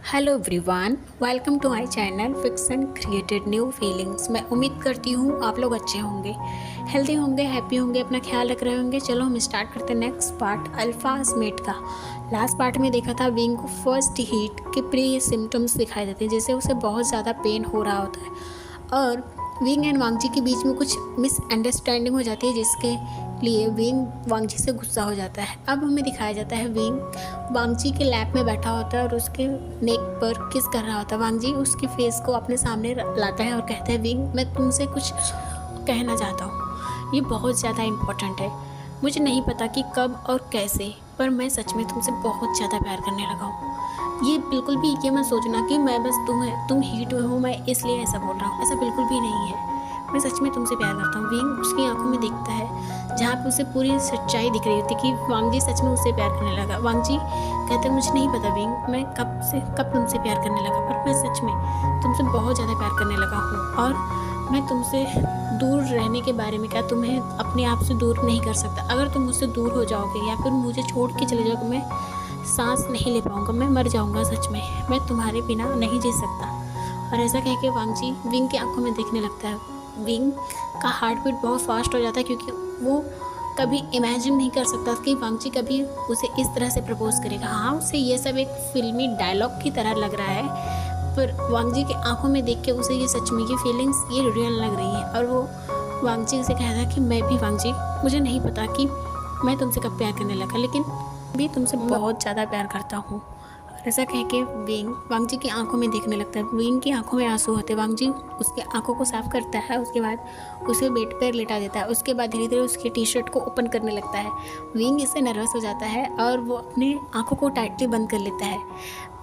Hello everyone, welcome to my channel fiction created new feelings. मैं उम्मीद करती हूँ आप लोग अच्छे होंगे, हेल्दी होंगे, हैप्पी होंगे, अपना ख्याल रख रहे होंगे। चलो हम स्टार्ट करते हैं नेक्स्ट पार्ट अल्फाज मेट का। लास्ट पार्ट में देखा था विंग को फर्स्ट हीट के प्री सिम्टम्स दिखाई देते हैं, जैसे उसे बहुत ज़्यादा पेन हो रहा होता है और विंग एंड वांगजी के बीच में कुछ मिसअंडरस्टैंडिंग हो जाती है, जिसके लिए विंग वांगजी से गुस्सा हो जाता है। अब हमें दिखाया जाता है विंग वांगजी के लैब में बैठा होता है और उसके नेक पर किस कर रहा होता है। वांगजी उसके फेस को अपने सामने लाता है और कहता है, विंग मैं तुमसे कुछ कहना चाहता हूँ, ये बहुत ज़्यादा इम्पोर्टेंट है। मुझे नहीं पता कि कब और कैसे, पर मैं सच में तुमसे बहुत ज़्यादा प्यार करने लगा हूँ। ये बिल्कुल भी ये मत सोचना कि मैं बस तुम हीट में हो, मैं इसलिए ऐसा बोल रहा हूँ, ऐसा बिल्कुल भी नहीं है। मैं सच में तुमसे प्यार करता हूँ। विंग उसकी आंखों में देखता है, जहाँ पे उसे पूरी सच्चाई दिख रही होती कि वांगजी सच में उससे प्यार करने लगा। वांगजी कहते हैं, मुझे नहीं पता विंग मैं कब तुमसे प्यार करने लगा, पर मैं सच में तुमसे बहुत ज़्यादा प्यार करने लगा हूँ और मैं तुमसे दूर रहने के बारे में क्या तुम्हें अपने आप से दूर नहीं कर सकता। अगर तुम मुझसे दूर हो जाओगे या फिर मुझे छोड़ के चले जाओगे, मैं सांस नहीं ले पाऊँगा, मैं मर जाऊँगा। सच में मैं तुम्हारे बिना नहीं जी सकता। और ऐसा कह के वांगजी विंग की आंखों में देखने लगता है। विंग का हार्ट बीट बहुत फास्ट हो जाता है, क्योंकि वो कभी इमेजिन नहीं कर सकता कि वांगजी कभी उसे इस तरह से प्रपोज करेगा। हाँ, उसे ये सब एक फिल्मी डायलॉग की तरह लग रहा है, पर वांगजी की आंखों में देख के उसे ये सच में की फीलिंग्स ये रियल लग रही है। और वो वांगजी से कहता है कि मैं भी वांगजी, मुझे नहीं पता कि मैं तुमसे कब प्यार करने लगा, लेकिन भी तुमसे बहुत ज़्यादा प्यार करता हूँ। ऐसा कह के विंग वांगजी की आंखों में देखने लगता है। विंग की आंखों में आंसू होते हैं। वांगजी उसकी आंखों को साफ करता है, उसके बाद उसे बेड पर लेटा देता है। उसके बाद धीरे धीरे उसकी टी शर्ट को ओपन करने लगता है। विंग इससे नर्वस हो जाता है और वो अपने आंखों को टाइटली बंद कर लेता है।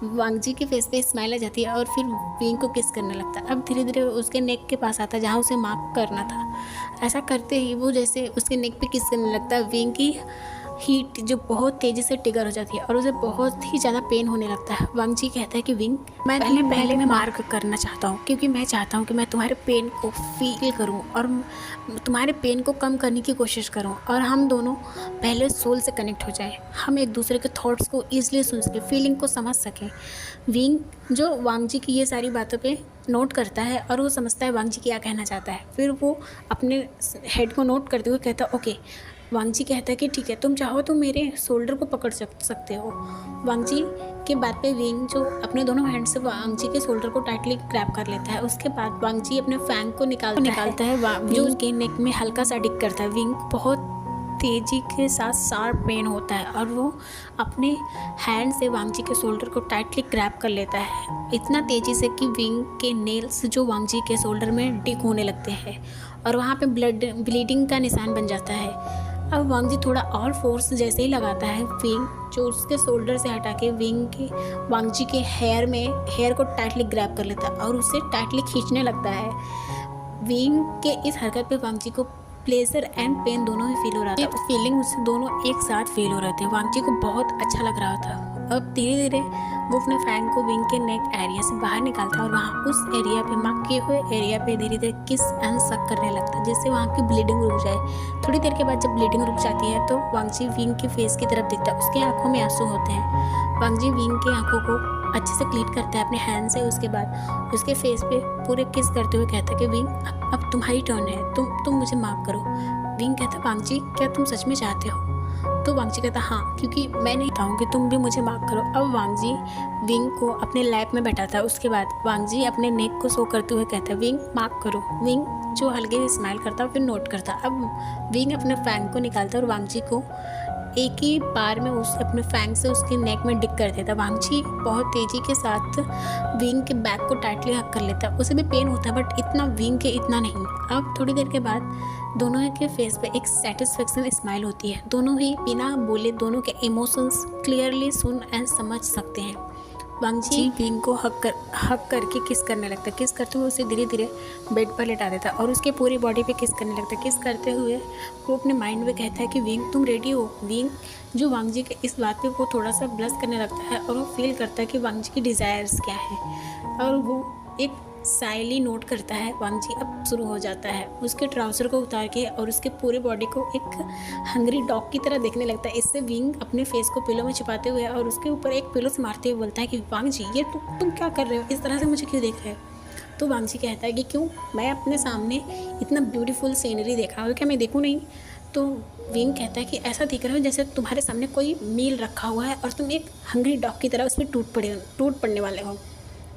वांगजी के फेस पे स्माइल आ जाती है और फिर विंग को किस करने लगता है। अब धीरे धीरे उसके नेक के पास आता है, जहाँ उसे मार्क करना था। ऐसा करते ही वो जैसे उसके नेक पे किस करने लगता है, विंग की हीट जो बहुत तेज़ी से ट्रिगर हो जाती है और उसे बहुत ही ज़्यादा पेन होने लगता है। वांगजी कहता है कि विंग मैं पहले मैं मार्क करना चाहता हूँ, क्योंकि मैं चाहता हूँ कि मैं तुम्हारे पेन को फील करूँ और तुम्हारे पेन को कम करने की कोशिश करूँ और हम दोनों पहले सोल से कनेक्ट हो जाए, हम एक दूसरे के थॉट्स को ईजिली सुन सकें, फीलिंग को समझ सकें। विंग जो वांगजी की ये सारी बातों पे नोट करता है और वो समझता है वांगजी क्या कहना चाहता है। फिर वो अपने हेड को नोट करते हुए कहता है, ओके। वांगजी कहता है कि ठीक है, तुम चाहो तो मेरे शोल्डर को पकड़ सकते हो। वांगजी के बात पे विंग जो अपने दोनों हैंड से वांगजी के शोल्डर को टाइटली ग्रैब कर लेता है। उसके बाद वांगजी अपने फैंग को निकालता है जो उसके नेक में हल्का सा डिक करता है। विंग बहुत तेज़ी के साथ शार्प पेन होता है और वो अपने हैंड से वांगजी के शोल्डर को टाइटली ग्रैब कर लेता है, इतना तेज़ी से कि विंग के नेल्स जो वांगजी के शोल्डर में डिक होने लगते हैं और वहाँ पे ब्लीडिंग का निशान बन जाता है। अब वांगजी थोड़ा और फोर्स जैसे ही लगाता है, विंग जो उसके शोल्डर से हटा के विंग के वांगजी के हेयर को टाइटली ग्रैब कर लेता है और उसे टाइटली खींचने लगता है। विंग के इस हरकत पे वांगजी को प्लेजर एंड पेन दोनों ही फील हो रहा था। फीलिंग उससे दोनों एक साथ फील हो रहे थे। वांगजी को बहुत अच्छा लग रहा था। अब धीरे धीरे वो अपने फैंग को विंग के नेक एरिया से बाहर निकालता है और वहाँ उस एरिया पे मार्क किए हुए एरिया पे धीरे धीरे किस एंड सक करने लगता है, जिससे वहाँ की ब्लीडिंग रुक जाए। थोड़ी देर के बाद जब ब्लीडिंग रुक जाती है तो वांगजी विंग के फेस की तरफ देखता है। उसकी आंखों में आंसू होते हैं। वांगजी विंग की आंखों को अच्छे से क्लीन करता है अपने हैंड से। उसके बाद उसके फेस पे पूरे किस करते हुए कहता है कि विंग अब तुम्हारी टर्न है, तुम मुझे माफ करो। विंग कहता है, वांगजी क्या तुम सच में चाहते हो? तो वांगजी कहता हाँ, क्योंकि मैं नहीं चाहूँगी तुम भी मुझे माफ करो। अब वांगजी विंग को अपने लैब में बैठाता है। उसके बाद वांगजी अपने नेक को शो करते हुए कहता है, विंग माफ करो। विंग जो हल्के से स्माइल करता है फिर नोट करता है। अब विंग अपने फैंग को निकालता है और वांगजी को एक ही बार में उस अपने फैंग से उसके नेक में डिक कर देता। वांगजी बहुत तेज़ी के साथ विंग के बैक को टाइटली हक कर लेता है। उसे भी पेन होता है, बट इतना विंग के इतना नहीं। अब थोड़ी देर के बाद दोनों के फेस पे एक सेटिस्फेक्शन स्माइल होती है। दोनों ही बिना बोले दोनों के इमोशंस क्लियरली सुन एंड समझ सकते हैं। वांगजी विंग को हक करके किस करने लगता है। किस करते हुए उसे धीरे धीरे बेड पर लेटा देता है और उसके पूरी बॉडी पे किस करने लगता है। किस करते हुए वो अपने माइंड में कहता है कि विंग तुम रेडी हो। विंग जो वांगजी के इस बात पे वो थोड़ा सा ब्लश करने लगता है और वो फील करता है कि वांगजी की डिज़ायर्स क्या है और वो एक साइली नोट करता है वांग जी अब शुरू हो जाता है। उसके ट्राउज़र को उतार के और उसके पूरे बॉडी को एक हंग्री डॉग की तरह देखने लगता है। इससे विंग अपने फेस को पिलो में छिपाते हुए और उसके ऊपर एक पिलो से मारते हुए बोलता है कि वांग जी ये तुम क्या कर रहे हो, इस तरह से मुझे क्यों देख रहे हो? तो वांग जी कहता है कि क्यों, मैं अपने सामने इतना ब्यूटीफुल सीनरी देख रहा हूँ, क्या मैं देखूँ नहीं? तो विंग कहता है कि ऐसा दिख रहा हो जैसे तुम्हारे सामने कोई मील रखा हुआ है और तुम एक हंग्री डॉग की तरह उसमें टूट पड़ने वाले हो।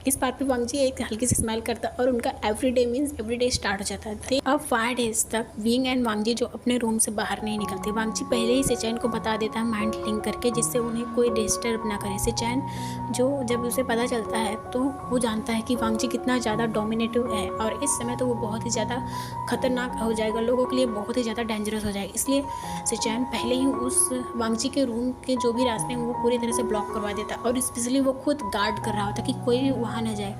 इस बात पे वांग जी एक हल्की सी स्माइल करता है और उनका एवरीडे मीन्स एवरीडे स्टार्ट हो जाता है। अब 5 डेज तक विंग एंड वांग जी जो अपने रूम से बाहर नहीं निकलते। वांग जी पहले ही सेचैन को बता देता है माइंड लिंक करके, जिससे उन्हें कोई डिस्टर्ब ना करे। सेचैन जो जब उसे पता चलता है तो वो जानता है कि वांग जी कितना ज़्यादा डोमिनेटिव है और इस समय तो वो बहुत ही ज़्यादा खतरनाक हो जाएगा, लोगों के लिए बहुत ही ज़्यादा डेंजरस हो जाएगा। इसलिए सेचैन पहले ही उस वांग जी के रूम के जो भी रास्ते हैं वो पूरी तरह से ब्लॉक करवा देता है और स्पेशली वो खुद गार्ड कर रहा होता कि कोई वहाँ ना जाए।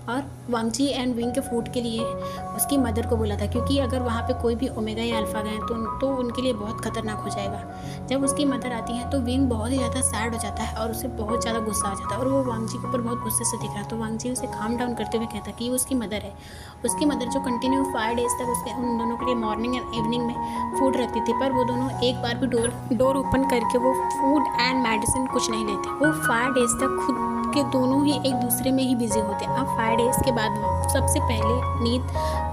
और वांग जी एंड विंग के फूड के लिए उसकी मदर को बोला था, क्योंकि अगर वहाँ पे कोई भी ओमेगा या अल्फ़ा गए तो उनके लिए बहुत खतरनाक हो जाएगा। जब उसकी मदर आती है तो विंग बहुत ही ज़्यादा सैड हो जाता है और उसे बहुत ज़्यादा गुस्सा आ जाता है और वो वांग जी के ऊपर बहुत गुस्से से दिख रहा है। तो वांग जी उसे काम डाउन करते हुए कहता है कि वो उसकी मदर है। उसकी मदर जो कंटिन्यू 5 डेज तक उसके उन दोनों के लिए मॉर्निंग एंड इवनिंग में फूड रखती थी, पर वो दोनों एक बार भी डोर ओपन करके वो फूड एंड मेडिसिन कुछ नहीं लेते। वो 5 डेज तक खुद के दोनों ही एक दूसरे में ही बिजी होते हैं। अब 5 डेज के बाद सबसे पहले नींद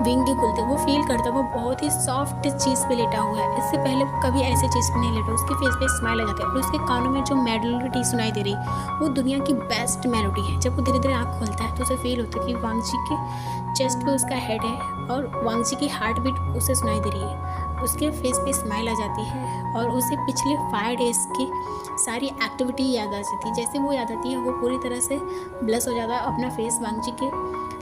विंग की खुलती है। वो फील करता है वो बहुत ही सॉफ्ट चीज़ पे लेटा हुआ है, इससे पहले कभी ऐसे चीज़ पे नहीं लेटा। उसके फेस पे स्माइल आ जाती है और उसके कानों में जो मेलोडी सुनाई दे रही वो दुनिया की बेस्ट मेलोडी है। जब वो धीरे धीरे आँख खोलता है तो उसे फील होता है कि वांग जी के चेस्ट पे उसका हेड है और वांग जी की हार्ट बीट उसे सुनाई दे रही है। उसके फेस पे स्माइल आ जाती है और उसे पिछले 5 डेज़ की सारी एक्टिविटी याद आ जाती है। जैसे वो याद आती है वो पूरी तरह से ब्लश हो जाता है, अपना फेस वांग जी के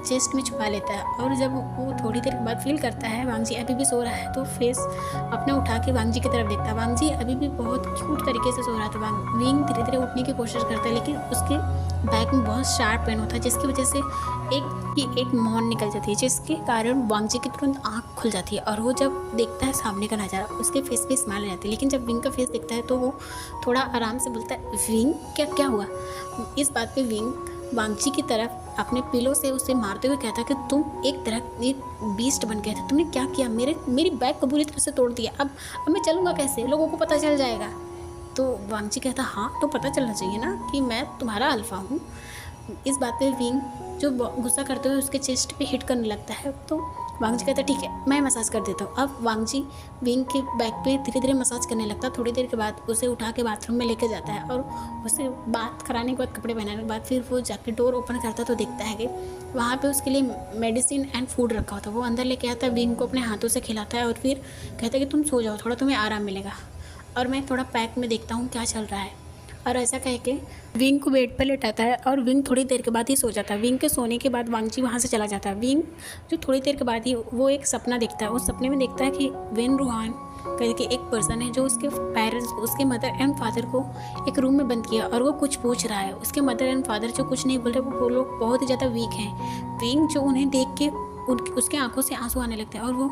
चेस्ट में छुपा लेता है और जब वो थोड़ी देर बाद फील करता है वांग जी अभी भी सो रहा है तो फेस अपना उठा के वांग जी की तरफ देखता है। वांग जी अभी भी बहुत क्यूट तरीके से सो रहा था। विंग धीरे धीरे उठने की कोशिश करता है लेकिन उसके बैक में बहुत शार्प पेन होता है, जिसकी वजह से एक मौन निकल जाती है, जिसके कारण वांग जी की तुरंत आँख खुल जाती है और वो जब देखता है सामने का नज़ारा उसके फेस पे स्माइल आ जाती है। लेकिन जब विंग का फेस देखता है तो वो थोड़ा आराम से बोलता है विंग क्या हुआ? इस बात पे विंग वांग जी की तरफ अपने पिलो से उसे मारते हुए कहता कि तुम एक बीस्ट बन गए थे, तुमने क्या किया? मेरी बैग को बुरी तरह से तोड़ दिया। अब मैं चलूँगा कैसे? लोगों को पता चल जाएगा। तो वांग जी कहता हाँ तो पता चलना चाहिए ना कि मैं तुम्हारा अल्फ़ा हूँ। इस बात पे विंग जो गुस्सा करते हुए उसके चेस्ट पे हिट करने लगता है तो वांग जी कहता है ठीक है मैं मसाज कर देता हूँ। अब वांग जी विंग के बैक पे धीरे धीरे मसाज करने लगता है। थोड़ी देर के बाद उसे उठा के बाथरूम में लेके जाता है और उसे बात कराने के बाद कपड़े पहनाने के बाद फिर वो जाके डोर ओपन करता है तो देखता है कि वहाँ पे उसके लिए मेडिसिन एंड फूड रखा होता है। वो अंदर लेके आता है, विंग को अपने हाथों से खिलाता है और फिर कहता है कि तुम सो जाओ, थोड़ा तुम्हें आराम मिलेगा और मैं थोड़ा पैक में देखता हूँ क्या चल रहा है। और ऐसा कह के विंग को बेड पर लेटाता है और विंग थोड़ी देर के बाद ही सो जाता है। विंग के सोने के बाद वांग जी वहाँ से चला जाता है। विंग जो थोड़ी देर के बाद ही वो एक सपना देखता है। उस सपने में देखता है कि वेन रूहान करके एक पर्सन है जो उसके पेरेंट्स उसके मदर एंड फादर को एक रूम में बंद किया और वो कुछ पूछ रहा है। उसके मदर एंड फादर जो कुछ नहीं बोल रहे वो लोग बहुत ही ज़्यादा वीक हैं। विंग जो उन्हें देख के उसके आंखों से आंसू आने लगते हैं और वो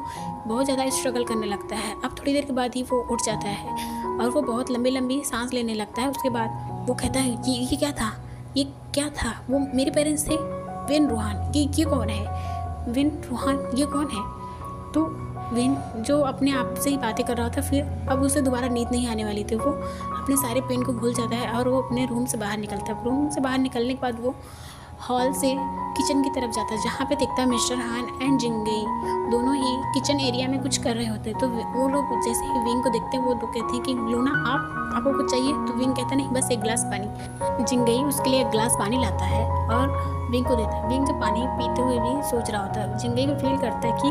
बहुत ज़्यादा स्ट्रगल करने लगता है। अब थोड़ी देर के बाद ही वो उठ जाता है और वो बहुत लंबी लंबी सांस लेने लगता है। उसके बाद वो कहता है ये क्या था? वो मेरे पेरेंट्स थे। वेन रूहान ये कौन है? वेन रूहान ये कौन है? तो वेन जो अपने आप से ही बातें कर रहा था, फिर अब उसे दोबारा नींद नहीं आने वाली थी। वो अपने सारे पेन को भूल जाता है और वो अपने रूम से बाहर निकलता है। रूम से बाहर निकलने के बाद वो हॉल से किचन की तरफ जाता है जहाँ पे देखता है मिस्टर हान एंड जिंगई दोनों ही किचन एरिया में कुछ कर रहे होते हैं। तो वो लोग जैसे ही विंग को देखते हैं वो लोग कहते हैं कि लूना आपको कुछ चाहिए? तो विंग कहता नहीं बस एक गिलास पानी। जिंगई उसके लिए एक गिलास पानी लाता है और विंग को देता है। विंग जब पानी पीते हुए भी सोच रहा होता है। जिंगई को फील करता है कि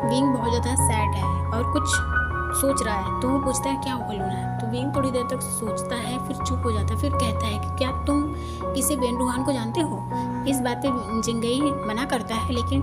विंग बहुत ज़्यादा सैड है और कुछ सोच रहा है तो वो पूछता है क्या हुआ लूना? तो विंग थोड़ी देर तक सोचता है फिर चुप हो जाता है। फिर कहता है कि क्या तुम किसी वेन रूहान को जानते हो? इस बात पे जिंगई मना करता है लेकिन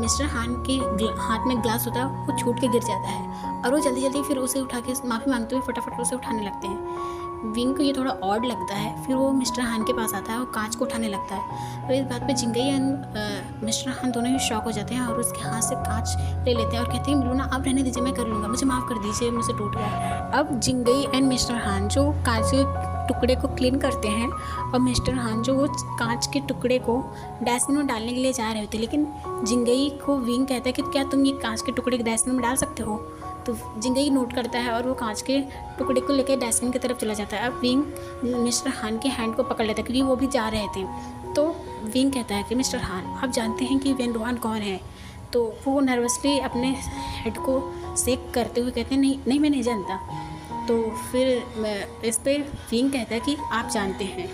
मिस्टर हान के हाथ में ग्लास होता है वो छूट के गिर जाता है और वो जल्दी जल्दी फिर उसे उठा के माफ़ी मांगते हुए फटाफट उसे उठाने लगते हैं। विंग को ये थोड़ा ऑड लगता है। फिर वो मिस्टर हान के पास आता है और कांच को उठाने लगता है। तो इस बात पे जिंगई एंड मिस्टर हान दोनों ही शॉक हो जाते हैं और उसके हाथ से कांच ले लेते हैं और कहते हैं लूना आप रहने दीजिए, मैं कर लूँगा, मुझे माफ़ कर दीजिए, मुझसे टूट गया। अब जिंगई एंड मिस्टर हान जो कांच के टुकड़े को क्लीन करते हैं और मिस्टर हान जो वो कांच के टुकड़े को डस्टबिन में डालने के लिए जा रहे होते हैं, लेकिन जिंगई को विंग कहता है कि क्या तुम ये कांच के टुकड़े डस्टबिन में डाल सकते हो। तो जिंगई नोट करता है और वो कांच के टुकड़े को लेकर डस्टबिन की तरफ चला जाता है। अब विंग मिस्टर हान के हैंड को पकड़ लेता है क्योंकि वो भी जा रहे थे। तो विंग कहता है कि मिस्टर हान आप जानते हैं कि वेन रूहान कौन है। तो वो नर्वसली अपने हेड को शेक करते हुए कहते हैं नहीं मैं नहीं जानता। तो फिर इस पर विंग कहता है कि आप जानते हैं।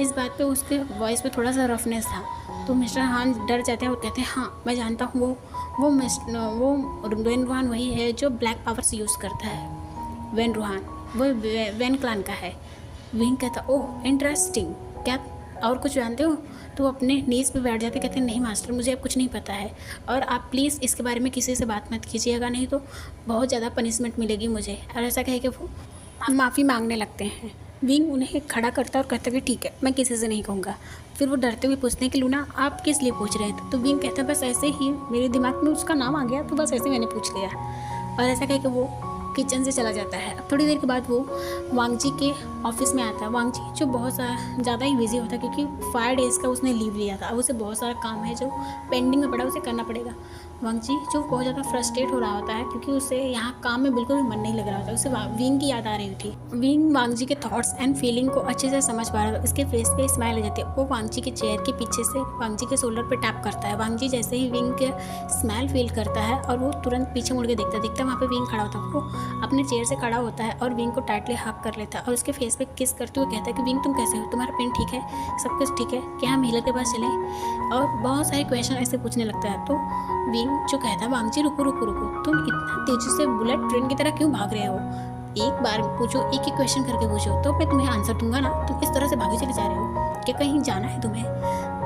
इस बात पे उसके वॉइस पे थोड़ा सा रफनेस था। तो मिस्टर हान डर जाते हैं और कहते हैं हाँ मैं जानता हूँ, वो वेन रूहान वही है जो ब्लैक पावर्स यूज़ करता है। वेन रूहान वो वेन क्लान का है। विंग कहता ओह इंटरेस्टिंग, क्या और कुछ जानते हो। तो वो अपने नीज़ पे बैठ जाते, कहते हैं नहीं मास्टर मुझे अब कुछ नहीं पता है और आप प्लीज़ इसके बारे में किसी से बात मत कीजिएगा, नहीं तो बहुत ज़्यादा पनिशमेंट मिलेगी मुझे। और ऐसा कहे कि वो माफ़ी मांगने लगते हैं। विंग उन्हें खड़ा करता है और कहता है कि ठीक है मैं किसी से नहीं कहूँगा। फिर वो डरते हुए पूछते हैं कि लूना आप किस लिए पूछ रहे थे। तो विंग कहता है बस ऐसे ही मेरे दिमाग में उसका नाम आ गया तो बस ऐसे मैंने पूछ लिया। और ऐसा कह के वो किचन से चला जाता है। अब थोड़ी देर के बाद वो वांगजी के ऑफिस में आता है। वांगजी जो बहुत ज़्यादा ही बिजी होता है क्योंकि 5 डेज़ का उसने लीव लिया था। अब उसे बहुत सारा काम है जो पेंडिंग में पड़ा, उसे करना पड़ेगा। वांगजी जो बहुत ज़्यादा फ्रस्ट्रेट हो रहा होता है क्योंकि उसे यहाँ काम में बिल्कुल भी मन नहीं लग रहा होता। उसे विंग की याद आ रही थी। विंग वांगजी के थॉट्स एंड फीलिंग को अच्छे से समझ पा रहा था। उसके फेस पे स्माइल आ जाती है। वो वांगजी के चेयर के पीछे से वांगजी के शोल्डर पे टैप करता है। वांगजी जैसे ही विंग के स्माइल फील करता है और वो तुरंत पीछे मुड़ के देखता वहाँ पे विंग खड़ा होता है। वो अपने चेयर से खड़ा होता है और विंग को टाइटली हग कर लेता है और उसके फेस पे किस करते हुए कहता है कि विंग तुम कैसे हो, तुम्हारा पेन ठीक है, सब कुछ ठीक है, क्या हम हीलर के पास चलें। और बहुत सारे क्वेश्चन ऐसे पूछने लगता है। तो विंग जो कहता है वांगजी रुको तुम इतना तेजी से बुलेट ट्रेन की तरह क्यों भाग रहे हो, एक बार पूछो, एक क्वेश्चन करके पूछो तो मैं तुम्हें आंसर दूंगा ना, तुम इस तरह से भागे चले जा रहे हो, क्या कहीं जाना है तुम्हें।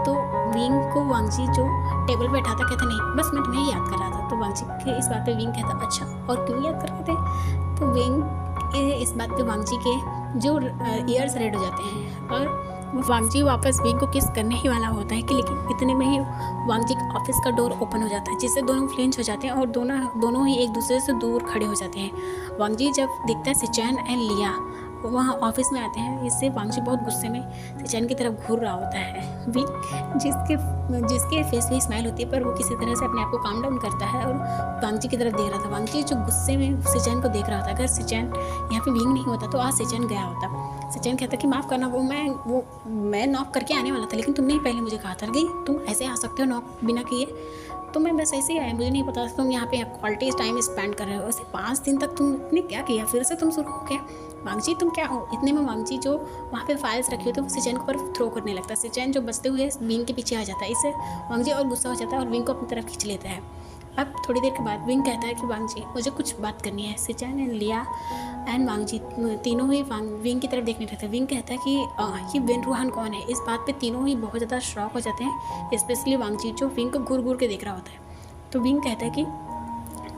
तो विंग को वांगजी जो टेबल पे बैठा था कहता नहीं बस मैं तुम्हें याद कर रहा था। तो वांगजी के इस बात पे विंग कहता अच्छा और क्यों याद कर रहे थे। तो विंग इस बात पे वांगजी के जो ईयर्स रेड हो जाते हैं और वांगजी वापस विंग को किस करने ही वाला होता है कि लेकिन इतने में ही वांगजी का ऑफिस का डोर ओपन हो जाता है जिससे दोनों फ्लिंच हो जाते हैं और दोनों ही एक दूसरे से दूर खड़े हो जाते हैं। वांगजी जब दिखता है सिचैन एंड लिया वहाँ ऑफिस में आते हैं, इससे वांगजी बहुत गुस्से में सिचैन की तरफ घूर रहा होता है। विंग जिसके फेस पे स्माइल होती है पर वो किसी तरह से अपने आप को काम डाउन करता है और वांगजी की तरफ देख रहा था। वांगजी जो गुस्से में सिचैन को देख रहा था, अगर सिचैन यहाँ पे विंग नहीं होता तो आज सिचैन गया होता। सिचैन कहता कि माफ़ करना, मैं नॉक करके आने वाला था लेकिन तुमने ही पहले मुझे कहा था कि तुम ऐसे आ सकते हो नॉक बिना किए, तो मैं बस ऐसे ही आया, मुझे नहीं पता तुम यहाँ पे क्वालिटी टाइम स्पेंड कर रहे हो। ऐसे 5 दिन तक तुमने क्या किया, फिर से तुम शुरू हो गया। वांगजी तुम क्या हो। इतने में वांगजी जो वहाँ पे फाइल्स रखी होती है वो सिचैन को पर थ्रो करने लगता है। सिचैन जो बचते हुए विंग के पीछे आ जाता है, इससे वांगजी और गुस्सा हो जाता है और विंग को अपनी तरफ खींच लेता है। अब थोड़ी देर के बाद विंग कहता है कि वांगजी मुझे कुछ बात करनी है। सिचैन एंड लिया एंड वांगजी तीनों ही विंग की तरफ देखने लगते हैं। विंग कहता है कि ये वेन रूहान कौन है। इस बात पे तीनों ही बहुत ज़्यादा शॉक हो जाते हैं, स्पेशली वांगजी जो विंग को घूर घूर के देख रहा होता है। तो विंग कहता है कि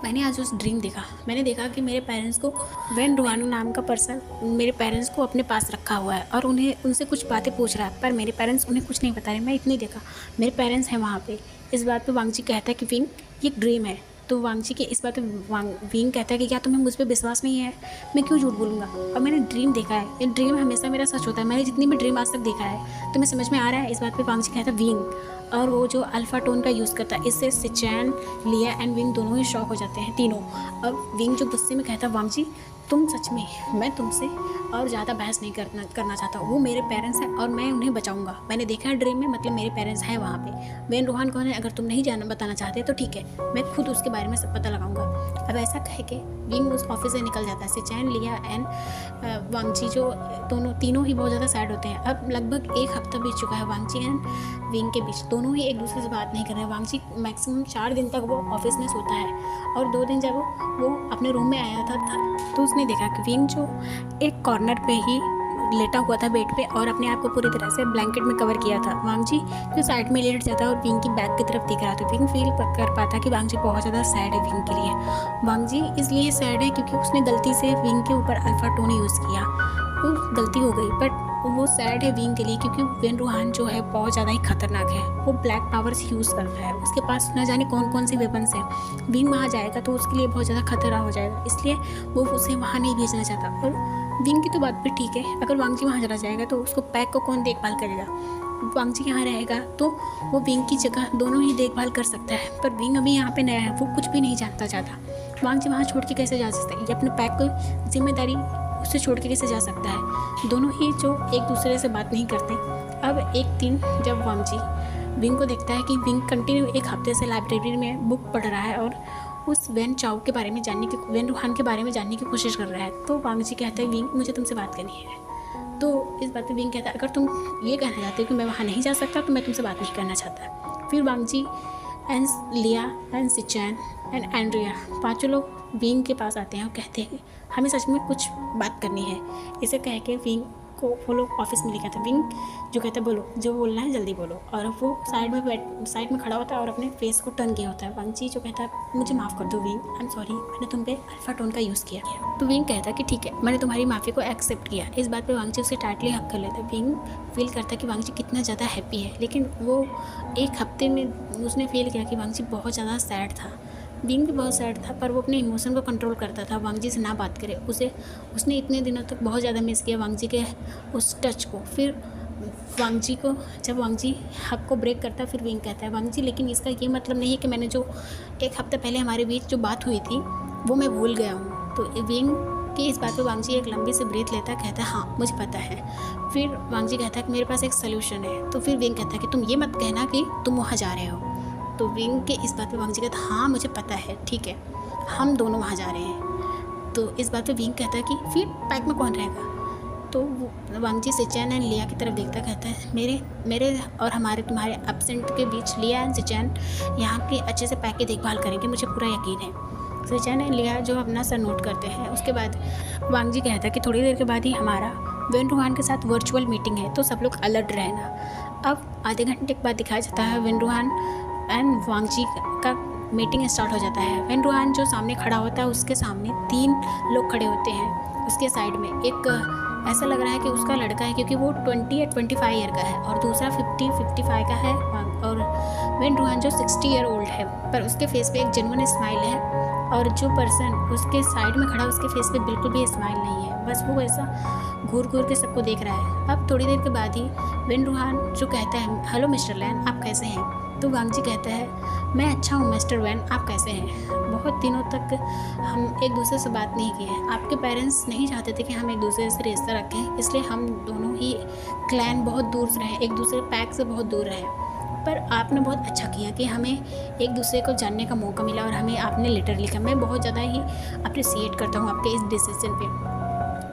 मैंने आज उस ड्रीम देखा, मैंने देखा कि मेरे पेरेंट्स को वेन रूहान नाम का पर्सन मेरे पेरेंट्स को अपने पास रखा हुआ है और उनसे कुछ बातें पूछ रहा है, पर मेरे पेरेंट्स उन्हें कुछ नहीं बता रहे। मैं इतनी देखा मेरे पेरेंट्स हैं वहाँ पे। इस बात पे वांगजी कहता है कि विंग ये एक ड्रीम है। तो वांगजी के इस बात पे विंग कहता है कि क्या तुम्हें मुझ पर विश्वास नहीं है, मैं क्यों झूठ बोलूँगा, और मैंने ड्रीम देखा है, ये ड्रीम हमेशा मेरा सच होता है, मैंने जितनी भी ड्रीम आज तक देखा है तुम्हें समझ में आ रहा है। इस बात पे वांगजी कहता है विंग, और वो जो अल्फा टोन का यूज़ करता है, इससे सिचैन लिया एंड विंग दोनों ही शॉक हो जाते हैं तीनों। अब विंग जो गुस्से में कहता है वांगजी तुम सच में, मैं तुमसे और ज़्यादा बहस नहीं करना चाहता, वो मेरे पेरेंट्स हैं और मैं उन्हें बचाऊंगा, मैंने देखा है ड्रीम में, मतलब मेरे पेरेंट्स हैं वहाँ पे। वेन रूहान कौन है अगर तुम नहीं बताना चाहते तो ठीक है, मैं खुद उसके बारे में सब पता लगाऊंगा। अब ऐसा कह के विंग उस ऑफिस से निकल जाता है। सिचैन लिया एंड वांगजी जो तीनों ही बहुत ज़्यादा सैड होते हैं। अब लगभग 1 हफ्ता बीत चुका है वांगजी एंड विंग के बीच, दोनों ही एक दूसरे से बात नहीं कर रहे हैं। वांगजी मैक्सिमम 4 दिन तक वो ऑफिस में सोता है और 2 दिन जब वो अपने रूम में आया था तो उसने देखा कि विंग जो एक कॉर्नर पे ही लेटा हुआ था बेड पे और अपने आप को पूरी तरह से ब्लैंकेट में कवर किया था। वांगजी जो साइड में लेट जाता और विंग की बैक की तरफ दिख रहा था। विंग फील कर पाता कि वांगजी बहुत ज़्यादा सैड है विंग के लिए। वांगजी इसलिए सैड है क्योंकि उसने गलती से विंग के ऊपर अल्फा टोन यूज़ किया। वो गलती हो गई, बट वो सैड है विंग के लिए क्योंकि वेन रूहान जो है बहुत ज़्यादा ही खतरनाक है। वो ब्लैक पावर्स यूज़ कर रहा है, उसके पास न जाने कौन कौन सी वेपन्स हैं। विंग वहाँ जाएगा तो उसके लिए बहुत ज़्यादा खतरा हो जाएगा, इसलिए वो उसे वहाँ नहीं भेजना चाहता। और विंग की तो बात भी ठीक है, अगर वांग जी वहाँ चला जाएगा तो उसको पैक को कौन देखभाल करेगा। वांग जी यहाँ रहेगा तो वो विंग की जगह दोनों ही देखभाल कर सकता है, पर विंग अभी यहाँ पे नया है, वो कुछ भी नहीं जानता ज़्यादा। वांग जी वहाँ छोड़ के कैसे जा सकता है, ये अपने पैक को जिम्मेदारी उससे छोड़ के कैसे जा सकता है। दोनों ही जो एक दूसरे से बात नहीं करते। अब एक दिन जब वांग जी विंग को देखता है कि विंग कंटिन्यू एक हफ्ते से लाइब्रेरी में बुक पढ़ रहा है और उस वेन चाओ के बारे में वेन रूहान के बारे में जानने की कोशिश कर रहा है, तो वांग जी कहता है विंग मुझे तुमसे बात करनी है। तो इस बात पे विंग कहता है अगर तुम ये कहना चाहते हो कि मैं वहाँ नहीं जा सकता तो मैं तुमसे बात नहीं करना चाहता। फिर वांग जी एंड लिया एंड सिचैन एंड एंड्रिया पाँचों लोग विंग के पास आते हैं और कहते हैं हमें सच में कुछ बात करनी है। इसे कह के विंग को वो लोग ऑफिस में लेके आते हैं। विंग जो कहता है बोलो, जो बोलना है जल्दी बोलो, और वो साइड में खड़ा होता है और अपने फेस को टर्न किया होता है। वांग जी जो कहता है मुझे माफ़ कर दो विंग, आई एम सॉरी, मैंने तुम पे अल्फा टोन का यूज़ किया। तो विंग कहता है कि ठीक है, मैंने तुम्हारी माफ़ी को एक्सेप्ट किया। इस बात पे वांग जी उसे टाइटली हक कर लेता है। विंग फील करता है कि वांग जी कितना ज़्यादा हैप्पी है, लेकिन वो एक हफ्ते में उसने फील किया कि वांग जी बहुत ज़्यादा सैड था। विंग भी बहुत सैड था, पर वो अपने इमोशन को कंट्रोल करता था। वांग जी से ना बात करे, उसने इतने दिनों तक बहुत ज़्यादा मिस किया वांग जी के उस टच को। फिर वांग जी को जब वांग जी हक को ब्रेक करता है, फिर विंग कहता है वांग जी लेकिन इसका ये मतलब नहीं है कि मैंने जो एक हफ्ते पहले हमारे बीच जो बात हुई थी वो मैं भूल गया हूँ। तो विंग की इस बात पर वांग जी एक लंबी से ब्रेथ लेता है, कहता है हाँ मुझे पता है। फिर वांग जी कहता है कि मेरे पास एक सोल्यूशन है। तो फिर विंग कहता है कि तुम ये मत कहना कि तुम वहाँ जा रहे हो। तो विंग के इस बात पे वांग जी कहता है हाँ मुझे पता है, ठीक है हम दोनों वहाँ जा रहे हैं। तो इस बात पे विंग कहता है कि फिर पैक में कौन रहेगा। तो वांग जी सिचैन एंड लिया की तरफ देखता कहता है मेरे और तुम्हारे एब्सेंट के बीच लिया एंड सिचैन यहाँ की अच्छे से पैक की देखभाल करेंगे, मुझे पूरा यकीन है। सिचैन एंड लिया जो अपना सर नोट करते हैं। उसके बाद वांग जी कहता है कि थोड़ी देर के बाद ही हमारा वेन रूहान के साथ वर्चुअल मीटिंग है, तो सब लोग अलर्ट रहना। अब आधे घंटे के बाद दिखाया जाता है वेन रूहान एंड वांग जी का मीटिंग स्टार्ट हो जाता है। वेन रूहान जो सामने खड़ा होता है उसके सामने 3 लोग खड़े होते हैं। उसके साइड में एक ऐसा लग रहा है कि उसका लड़का है क्योंकि वो 20 या 25 ईयर का है, और दूसरा 50-55 का है, और वेन रूहान जो 60 ईयर ओल्ड है, पर उसके फेस पे एक जेन्युइन स्माइल है, और जो पर्सन उसके साइड में खड़ा उसके फेस पे बिल्कुल भी स्माइल नहीं है, बस वो ऐसा घूर के सबको देख रहा है। अब थोड़ी देर के बाद ही वेन रूहान जो कहता है हेलो मिस्टर लैन आप कैसे हैं। तो वांग जी कहता है मैं अच्छा हूँ मिस्टर वैन, आप कैसे हैं। बहुत दिनों तक हम एक दूसरे से बात नहीं की है, आपके पेरेंट्स नहीं चाहते थे कि हम एक दूसरे से रिश्ता रखें, इसलिए हम दोनों ही क्लैन बहुत दूर रहे, एक दूसरे पैक से बहुत दूर रहे, पर आपने बहुत अच्छा किया कि हमें एक दूसरे को जानने का मौका मिला और हमें आपने लेटर लिखा। मैं बहुत ज़्यादा ही अप्रिसिएट करता हूँ आपके इस डिसीजन पे।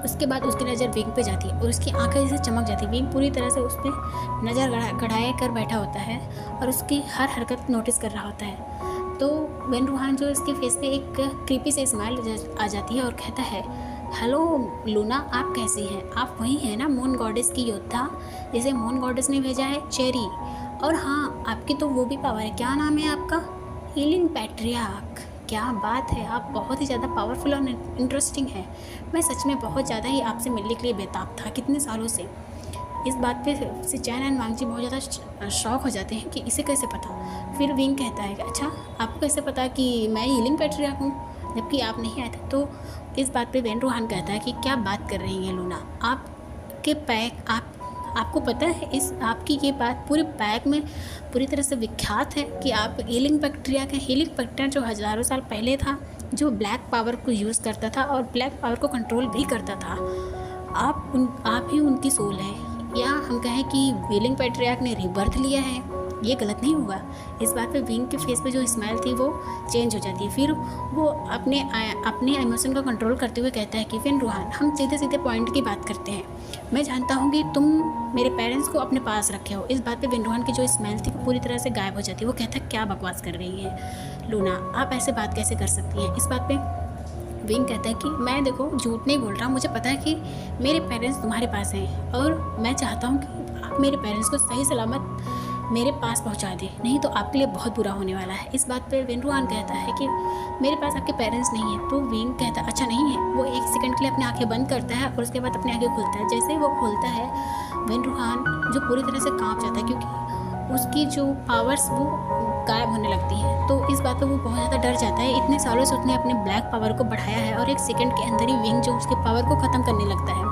उसके बाद उसकी नज़र विंग पे जाती है और उसकी आंखें जैसे चमक जाती है। विंग पूरी तरह से उस पर नज़र गड़ाए कर बैठा होता है और उसकी हर हरकत नोटिस कर रहा होता है। तो वेन रूहान जो इसके फेस पे एक क्रीपी से स्माइल आ जाती है और कहता है हेलो लूना आप कैसी हैं, आप वही हैं ना मून गॉडेस की योद्धा जिसे मून गॉडेस ने भेजा है चेरी, और हाँ आपकी तो वो भी पावर है, क्या नाम है आपका, हीलिंग पैट्रियार्क। क्या बात है, आप बहुत ही ज़्यादा पावरफुल और इंटरेस्टिंग है। मैं सच में बहुत ज़्यादा ही आपसे मिलने के लिए बेताब था कितने सालों से। इस बात पे सिचैन एंड वांग जी बहुत ज़्यादा शॉक हो जाते हैं कि इसे कैसे पता। फिर विंग कहता है कि अच्छा आपको कैसे पता कि मैं हीलिंग पैट्रियार्क हूँ जबकि आप नहीं आए थे। तो इस बात पे वेन रूहान कहता है कि क्या बात कर रही हैं लूना, आपके पैक आपको पता है इस आपकी ये बात पूरे पैक में पूरी तरह से विख्यात है कि आप हीलिंग पैट्रियार्क हैं। हीलिंग पैट्रियार्क जो हज़ारों साल पहले था, जो ब्लैक पावर को यूज़ करता था और ब्लैक पावर को कंट्रोल भी करता था। आप ही उनकी सोल हैं, या हम कहें कि हीलिंग पैट्रियार्क ने रिबर्थ लिया है, ये गलत नहीं होगा। इस बात पे विंग के फेस पे जो स्माइल थी वो चेंज हो जाती है। फिर वो अपने इमोशन को कंट्रोल करते हुए कहता है कि वेन रूहान हम सीधे पॉइंट की बात करते हैं। मैं जानता हूँ कि तुम मेरे पेरेंट्स को अपने पास रखे हो। इस बात पे वेन रूहान की जो स्माइल थी वो पूरी तरह से गायब हो जाती है। वो कहता है क्या बकवास कर रही है लूना, आप ऐसे बात कैसे कर सकती हैं। इस बात पे विंग कहता है कि मैं देखो झूठ नहीं बोल रहा, मुझे पता है कि मेरे पेरेंट्स तुम्हारे पास हैं और मैं चाहता हूँ कि आप मेरे पेरेंट्स को सही सलामत मेरे पास पहुंचा दे, नहीं तो आपके लिए बहुत बुरा होने वाला है। इस बात पे वेनरुआन कहता है कि मेरे पास आपके पेरेंट्स नहीं है। तो विंग कहता है अच्छा नहीं है। वो 1 सेकंड के लिए अपनी आंखें बंद करता है और उसके बाद अपनी आंखें खोलता है। जैसे ही वो खोलता है, वेनरुआन जो पूरी तरह से कांप जाता है क्योंकि उसकी जो पावर्स वो गायब होने लगती हैं। तो इस बात पे वो बहुत ज़्यादा डर जाता है। इतने सालों से उसने अपने ब्लैक पावर को बढ़ाया है और 1 सेकंड के अंदर ही विंग जो उसके पावर को ख़त्म करने लगता है।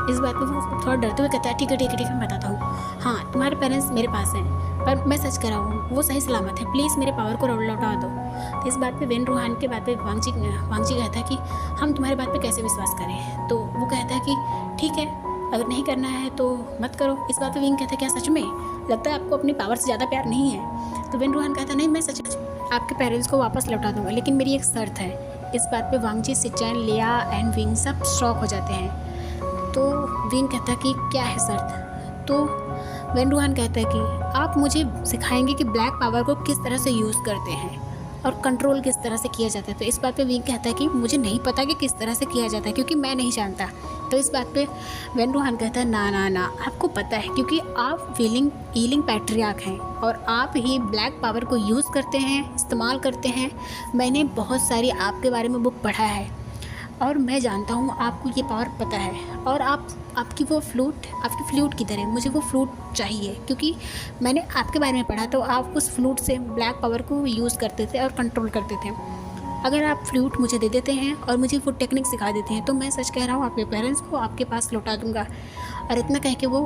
इस बात पे वो थोड़ा डरते हुए कहता है ठीक है मैं बताता हूँ। हाँ, तुम्हारे पेरेंट्स मेरे पास हैं, पर मैं सच कर रहा हूँ, वो सही सलामत है। प्लीज़ मेरे पावर को लौटा दो। तो इस बात पे वेनरुआन के बात पे वांगजी कहता है कि हम तुम्हारी बात पे कैसे विश्वास करें। तो वो कहता है कि ठीक है, अगर नहीं करना है तो मत करो। इस बात पे विंग कहता है क्या सच में? लगता है आपको अपनी पावर से ज़्यादा प्यार नहीं है। तो वेनरुआन कहता है नहीं, मैं सच आपके पेरेंट्स को वापस लौटा दूंगा, लेकिन मेरी एक शर्त है। इस बात पे वांगजी, सिचैन, लिया एंड विंग सब शॉक हो जाते हैं। तो विंग कहता है कि क्या है शर्त? तो वेनरुआन कहता है कि आप मुझे सिखाएंगे कि ब्लैक पावर को किस तरह से यूज़ करते हैं और कंट्रोल किस तरह से किया जाता है। तो इस बात पे विंग कहता है कि मुझे नहीं पता कि किस तरह से किया जाता है क्योंकि मैं नहीं जानता। तो इस बात पे वेनरुआन कहता है ना आपको पता है क्योंकि आप हीलिंग पैट्रियार्क हैं और आप ही ब्लैक पावर को यूज़ करते हैं, इस्तेमाल करते हैं। मैंने बहुत सारी आपके बारे में बुक पढ़ा है और मैं जानता हूँ आपको ये पावर पता है। और आपकी फ्लूट की तरह मुझे वो फ्लूट चाहिए क्योंकि मैंने आपके बारे में पढ़ा। तो आप उस फ्लूट से ब्लैक पावर को यूज़ करते थे और कंट्रोल करते थे। अगर आप फ्लूट मुझे दे देते हैं और मुझे वो टेक्निक सिखा देते हैं तो मैं सच कह रहा हूँ आपके पेरेंट्स को आपके पास लौटा दूँगा। और इतना कह के वो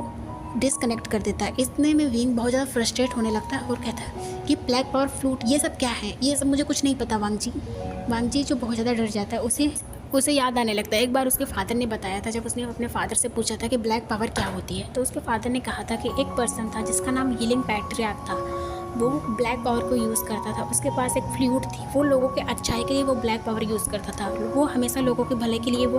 डिसकनेक्ट कर देता है। इतने में विंग बहुत ज़्यादा फ्रस्ट्रेट होने लगता है और कहता है कि ब्लैक पावर, फ्लूट, ये सब क्या है? ये सब मुझे कुछ नहीं पता। वांगजी जो बहुत ज़्यादा डर जाता है, उसे याद आने लगता है एक बार उसके फादर ने बताया था। जब उसने अपने फादर से पूछा था कि ब्लैक पावर क्या होती है, तो उसके फादर ने कहा था कि एक पर्सन था जिसका नाम हीलिंग पैट्रियार्क था। वो ब्लैक पावर को यूज़ करता था। उसके पास एक फ्लूट थी। वो लोगों के अच्छाई के लिए वो ब्लैक पावर यूज़ करता था। वो हमेशा लोगों के भले के लिए वो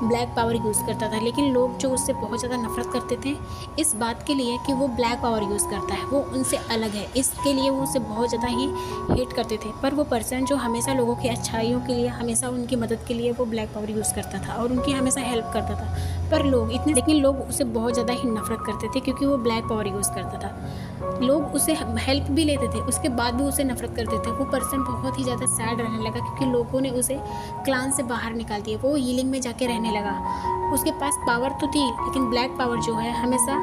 ब्लैक पावर यूज़ करता था। लेकिन लोग जो उससे बहुत ज़्यादा नफरत करते थे इस बात के लिए कि वो ब्लैक पावर यूज़ करता है, वो उनसे अलग है, इसके लिए वो उसे बहुत ज़्यादा ही हेट करते थे। पर वो पर्सन जो हमेशा लोगों की अच्छाइयों के लिए, हमेशा उनकी मदद के लिए वो ब्लैक पावर यूज़ करता था और उनकी हमेशा हेल्प करता था। पर लेकिन लोग उसे बहुत ज़्यादा ही नफरत करते थे क्योंकि वो ब्लैक पावर यूज़ करता था। लोग उसे हेल्प भी लेते थे, उसके बाद भी उसे नफरत करते थे। वो पर्सन बहुत ही ज़्यादा सैड रहने लगा क्योंकि लोगों ने उसे क्लान से बाहर निकाल दिया। वो हीलिंग में जाके रहने लगा। उसके पास पावर तो थी लेकिन ब्लैक पावर जो है हमेशा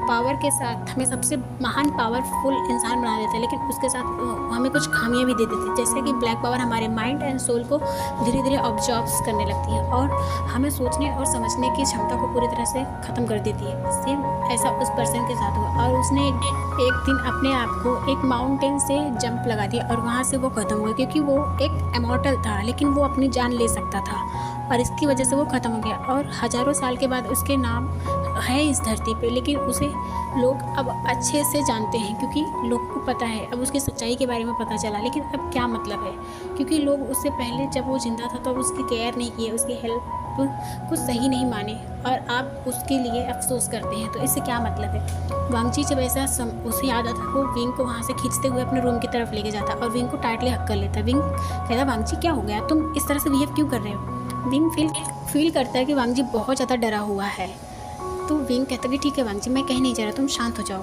पावर के साथ हमें सबसे महान पावरफुल इंसान बना देता है, लेकिन उसके साथ हमें कुछ खामियां भी दे देती है। जैसे कि ब्लैक पावर हमारे माइंड एंड सोल को धीरे धीरे ऑब्जॉर्ब करने लगती है और हमें सोचने और समझने की क्षमता को पूरी तरह से ख़त्म कर देती है। सेम ऐसा उस पर्सन के साथ हुआ और उसने एक दिन अपने आप को एक माउंटेन से जंप लगा दिया और वहाँ से वो ख़त्म हुआ क्योंकि वो एक इमॉर्टल था लेकिन वो अपनी जान ले सकता था और इसकी वजह से वो ख़त्म हो गया। और हज़ारों साल के बाद उसके नाम है इस धरती पे, लेकिन उसे लोग अब अच्छे से जानते हैं क्योंकि लोग को पता है, अब उसकी सच्चाई के बारे में पता चला। लेकिन अब क्या मतलब है, क्योंकि लोग उससे पहले जब वो ज़िंदा था तो उसकी केयर नहीं किए, उसकी हेल्प कुछ सही नहीं माने और आप उसके लिए अफसोस करते हैं। तो इससे क्या मतलब है? वांगजी जब ऐसा उसे याद आता वो विंग को वहाँ से खींचते हुए अपने रूम की तरफ लेके जाता और विंग को टाइटली हक कर लेता। विंग कहता वांगजी क्या हो गया, तुम इस तरह से बिहेव क्यों कर रहे हो? विंग फील करता है कि वांगजी बहुत ज़्यादा डरा हुआ है। तो विंग कहता कि ठीक है वांगजी, मैं कहीं नहीं जा रहा, तुम शांत हो जाओ।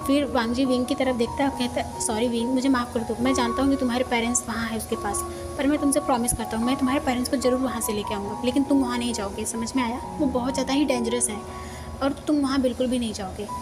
फिर वांगजी विंग की तरफ देखता है और कहता है सॉरी विंग, मुझे माफ़ कर दो। मैं जानता हूँ कि तुम्हारे पेरेंट्स वहाँ हैं उसके पास, पर मैं तुमसे प्रॉमिस करता हूँ मैं तुम्हारे पेरेंट्स को ज़रूर वहाँ से लेके आऊँगा, लेकिन तुम वहाँ नहीं जाओगे। समझ में आया? वो बहुत ज़्यादा ही डेंजरस है और तुम वहाँ बिल्कुल भी नहीं जाओगे।